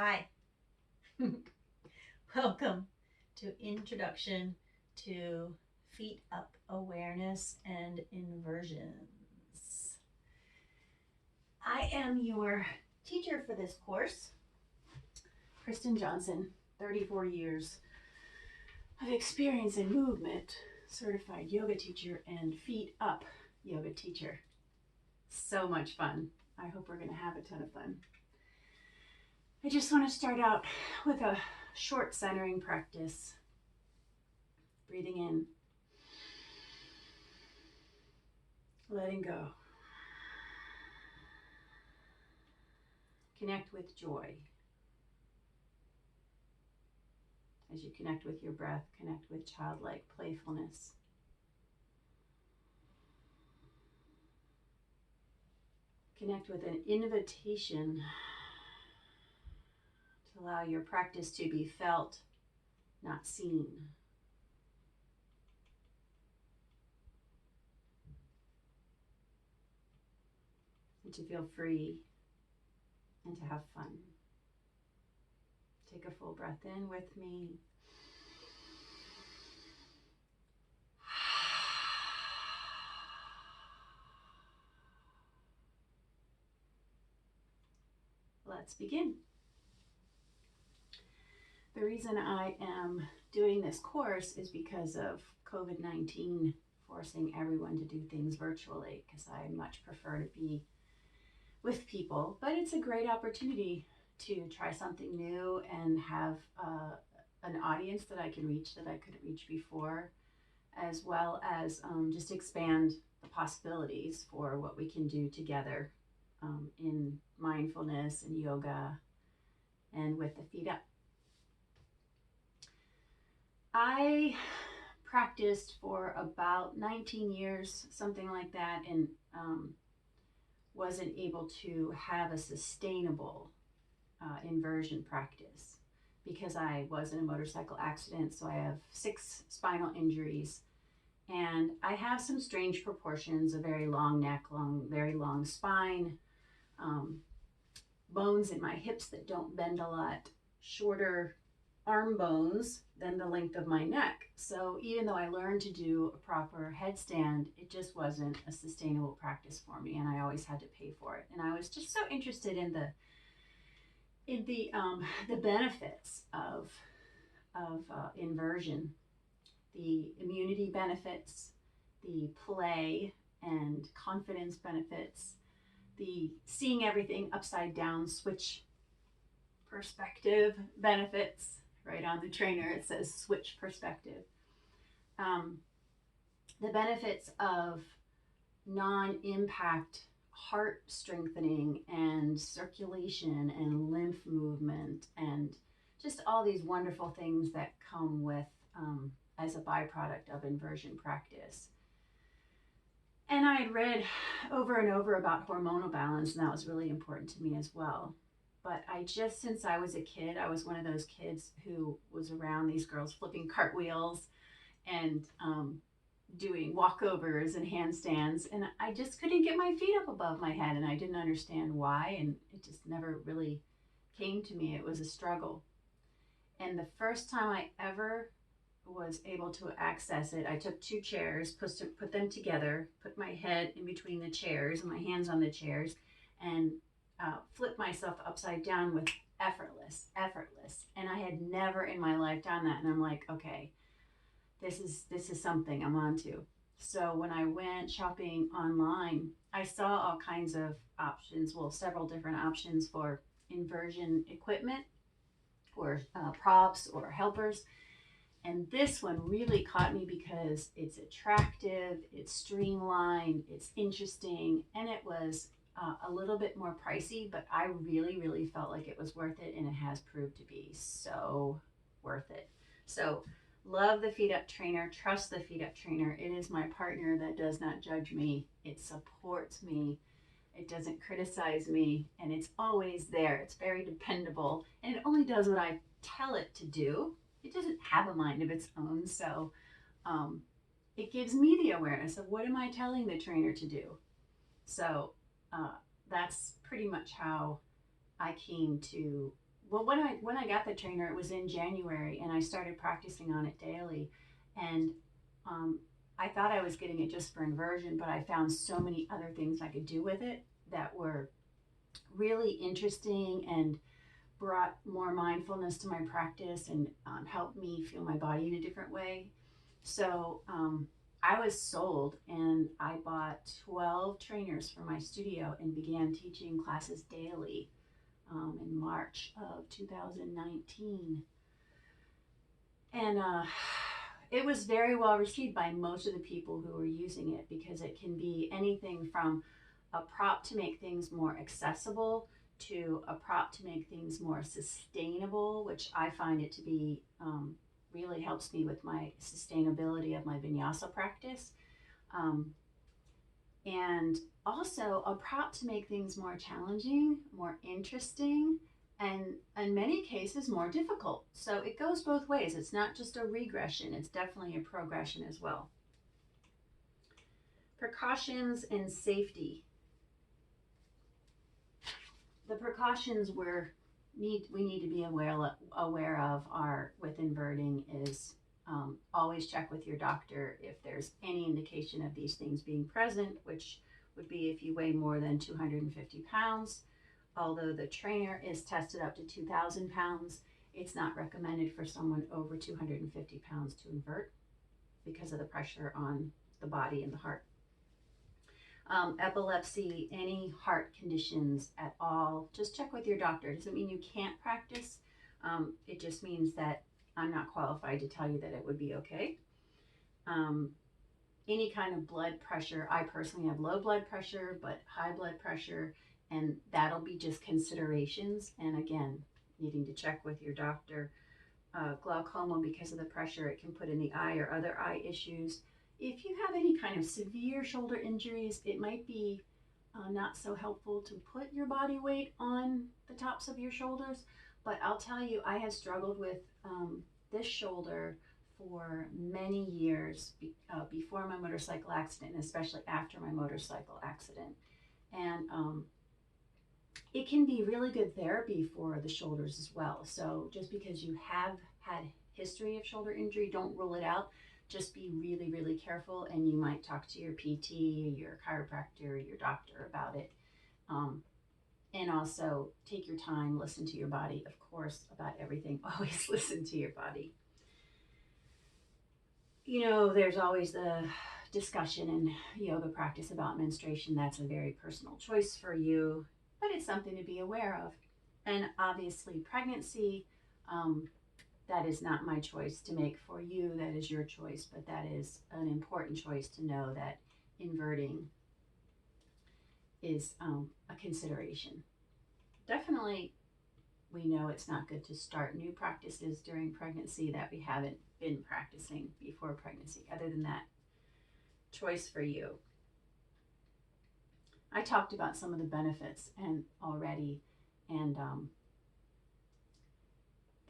Hi, welcome to Introduction to Feet Up Awareness and Inversions. I am your teacher for this course, Kristen Johnson, 34 years of experience in movement, certified yoga teacher, and Feet Up yoga teacher. So much fun. I hope we're going to have a ton of fun. I just want to start out with a short centering practice. Breathing in, letting go. Connect with joy. As you connect with your breath, connect with childlike playfulness. Connect with an invitation to allow your practice to be felt, not seen. And to feel free and to have fun. Take a full breath in with me. Let's begin. The reason I am doing this course is because of COVID-19 forcing everyone to do things virtually, because I much prefer to be with people, but it's a great opportunity to try something new and have an audience that I can reach that I couldn't reach before, as well as just expand the possibilities for what we can do together in mindfulness and yoga and with the feet up. I practiced for about 19 years, something like that, and wasn't able to have a sustainable inversion practice because I was in a motorcycle accident. So I have 6 spinal injuries, and I have some strange proportions: a very long neck, very long spine, bones in my hips that don't bend a lot, shorter arm bones than the length of my neck. So even though I learned to do a proper headstand, it just wasn't a sustainable practice for me, and I always had to pay for it. And I was just so interested in the benefits of inversion, the immunity benefits, the play and confidence benefits, the seeing everything upside down, switch perspective benefits. Right on the trainer, it says switch perspective. The benefits of non-impact heart strengthening and circulation and lymph movement, and just all these wonderful things that come with as a byproduct of inversion practice. And I had read over and over about hormonal balance, and that was really important to me as well. But since I was a kid, I was one of those kids who was around these girls flipping cartwheels and doing walkovers and handstands. And I just couldn't get my feet up above my head, and I didn't understand why. And it just never really came to me. It was a struggle. And the first time I ever was able to access it, I took 2 chairs, put them together, put my head in between the chairs and my hands on the chairs, and flip myself upside down with effortless. And I had never in my life done that. And I'm like, okay, this is something I'm onto. So when I went shopping online, I saw all kinds of options, several different options for inversion equipment or props or helpers. And this one really caught me because it's attractive, it's streamlined, it's interesting, and it was a little bit more pricey, but I really felt like it was worth it, and it has proved to be so worth it. So love the Feet Up trainer, trust the Feet Up trainer. It is my partner that does not judge me. It supports me. It doesn't criticize me, and it's always there. It's very dependable, and it only does what I tell it to do. It doesn't have a mind of its own, so it gives me the awareness of what am I telling the trainer to do. So that's pretty much how I came to well, when I got the trainer, it was in January, and I started practicing on it daily, and um, I thought I was getting it just for inversion, but I found so many other things I could do with it that were really interesting and brought more mindfulness to my practice and helped me feel my body in a different way. So I was sold, and I bought 12 trainers for my studio and began teaching classes daily in March of 2019. And it was very well received by most of the people who were using it, because it can be anything from a prop to make things more accessible to a prop to make things more sustainable, which I find it to be really helps me with my sustainability of my vinyasa practice. Um, and also a prop to make things more challenging, more interesting, and in many cases more difficult. So it goes both ways. It's not just a regression, it's definitely a progression as well. Precautions and safety. The precautions we need to be aware of are with inverting is always check with your doctor if there's any indication of these things being present, which would be if you weigh more than 250 pounds. Although the trainer is tested up to 2,000 pounds, it's not recommended for someone over 250 pounds to invert because of the pressure on the body and the heart. Epilepsy, any heart conditions at all, just check with your doctor. It doesn't mean you can't practice. It just means that I'm not qualified to tell you that it would be okay. Any kind of blood pressure. I personally have low blood pressure, but high blood pressure, and that'll be just considerations. And again, needing to check with your doctor. Glaucoma, because of the pressure it can put in the eye, or other eye issues. If you have any kind of severe shoulder injuries, it might be not so helpful to put your body weight on the tops of your shoulders. But I'll tell you, I have struggled with this shoulder for many years before my motorcycle accident, and especially after my motorcycle accident. And it can be really good therapy for the shoulders as well. So just because you have had history of shoulder injury, don't rule it out. Just be really, really careful, and you might talk to your PT, your chiropractor, your doctor about it. And also take your time, listen to your body, of course, about everything. Always listen to your body. You know, there's always the discussion in yoga practice about menstruation. That's a very personal choice for you, but it's something to be aware of. And obviously pregnancy, that is not my choice to make for you. That is your choice, but that is an important choice to know that inverting is a consideration. Definitely, we know it's not good to start new practices during pregnancy that we haven't been practicing before pregnancy. Other than that, choice for you. I talked about some of the benefits already, and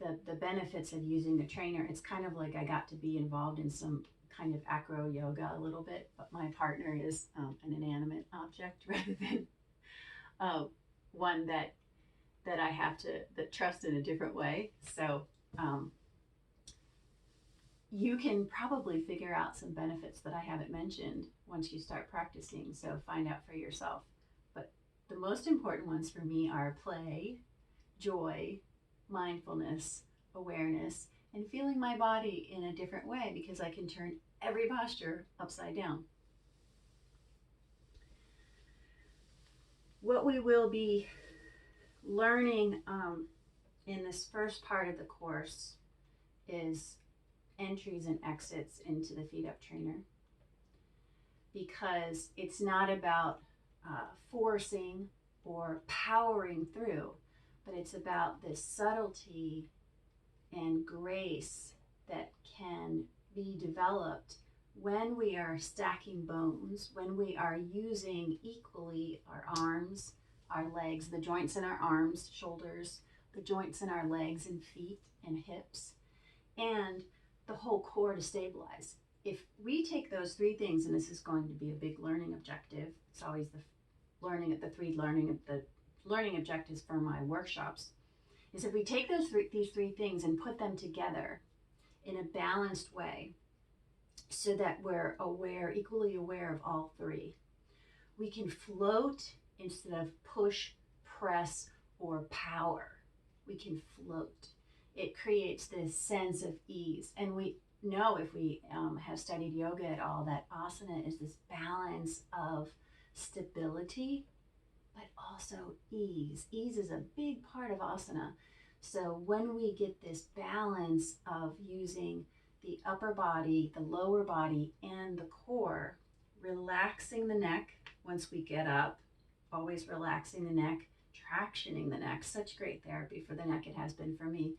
the benefits of using the trainer. It's kind of like I got to be involved in some kind of acro yoga a little bit, but my partner is an inanimate object rather than one that I have to trust in a different way. So you can probably figure out some benefits that I haven't mentioned once you start practicing. So find out for yourself. But the most important ones for me are play, joy, mindfulness, awareness, and feeling my body in a different way, because I can turn every posture upside down. What we will be learning in this first part of the course is entries and exits into the FeetUp trainer, because it's not about forcing or powering through, but it's about this subtlety and grace that can be developed when we are stacking bones, when we are using equally our arms, our legs, the joints in our arms, shoulders, the joints in our legs and feet and hips, and the whole core to stabilize. If we take those three things, and this is going to be a big learning objective, it's always the learning objectives for my workshops. is if we take these three things and put them together in a balanced way so that we're equally aware of all three, we can float instead of push, press, or power. We can float. It creates this sense of ease. And we know, if we have studied yoga at all, that asana is this balance of stability, but also ease. Ease is a big part of asana. So when we get this balance of using the upper body, the lower body, and the core, relaxing the neck once we get up, always relaxing the neck, tractioning the neck, such great therapy for the neck it has been for me,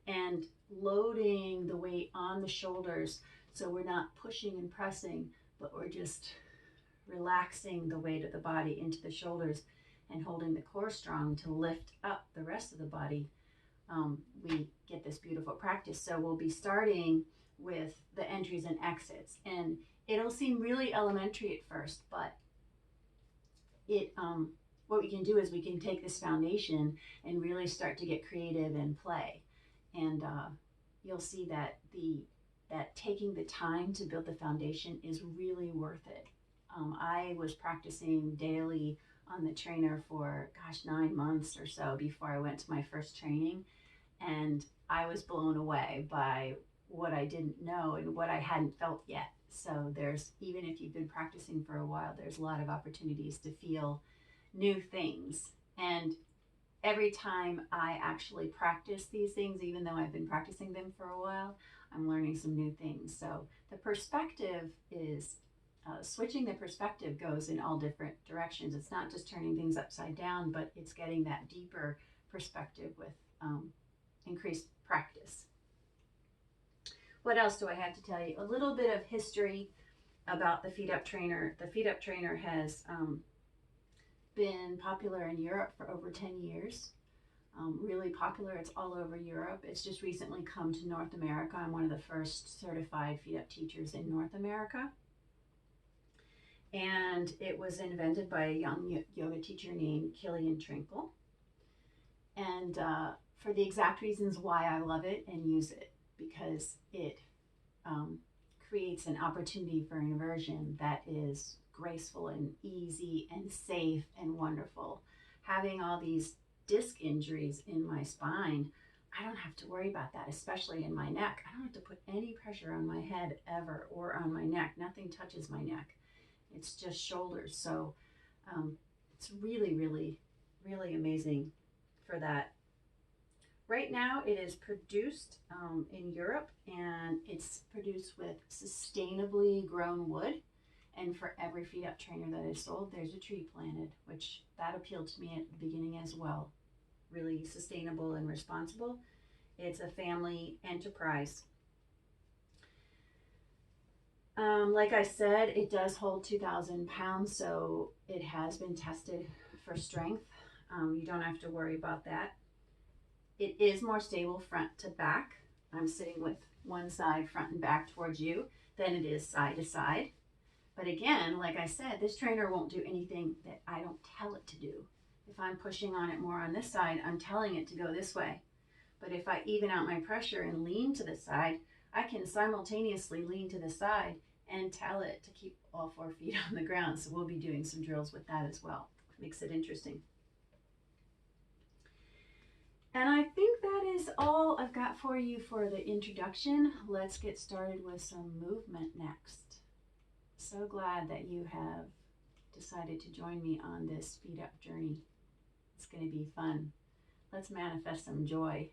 and loading the weight on the shoulders so we're not pushing and pressing, but we're just relaxing the weight of the body into the shoulders and holding the core strong to lift up the rest of the body. We get this beautiful practice. So we'll be starting with the entries and exits, and it'll seem really elementary at first, but what we can do is we can take this foundation and really start to get creative and play, and you'll see that taking the time to build the foundation is really worth it. I was practicing daily on the trainer for 9 months or so before I went to my first training, and I was blown away by what I didn't know and what I hadn't felt yet. So even if you've been practicing for a while, there's a lot of opportunities to feel new things. And every time I actually practice these things, even though I've been practicing them for a while, I'm learning some new things. So the perspective is switching the perspective goes in all different directions. It's not just turning things upside down, but it's getting that deeper perspective with increased practice. What else do I have to tell you? A little bit of history about the FeetUp trainer. The FeetUp trainer has been popular in Europe for over 10 years. Really popular. It's all over Europe. It's just recently come to North America. I'm one of the first certified FeetUp teachers in North America. And it was invented by a young yoga teacher named Killian Trinkle. And for the exact reasons why I love it and use it, because it creates an opportunity for inversion that is graceful and easy and safe and wonderful. Having all these disc injuries in my spine, I don't have to worry about that, especially in my neck. I don't have to put any pressure on my head ever or on my neck. Nothing touches my neck. It's just shoulders. So it's really, really, really amazing for that. Right now it is produced in Europe, and it's produced with sustainably grown wood. And for every FeetUp trainer that is sold, there's a tree planted, which that appealed to me at the beginning as well. Really sustainable and responsible. It's a family enterprise. Like I said, it does hold 2,000 pounds, so it has been tested for strength. You don't have to worry about that. It is more stable front to back. I'm sitting with one side front and back towards you than it is side to side. But again, like I said, this trainer won't do anything that I don't tell it to do. If I'm pushing on it more on this side, I'm telling it to go this way. But if I even out my pressure and lean to the side, I can simultaneously lean to the side and tell it to keep all 4 feet on the ground. So we'll be doing some drills with that as well. Makes it interesting. And I think that is all I've got for you for the introduction. Let's get started with some movement next. So glad that you have decided to join me on this FeetUp journey. It's going to be fun. Let's manifest some joy.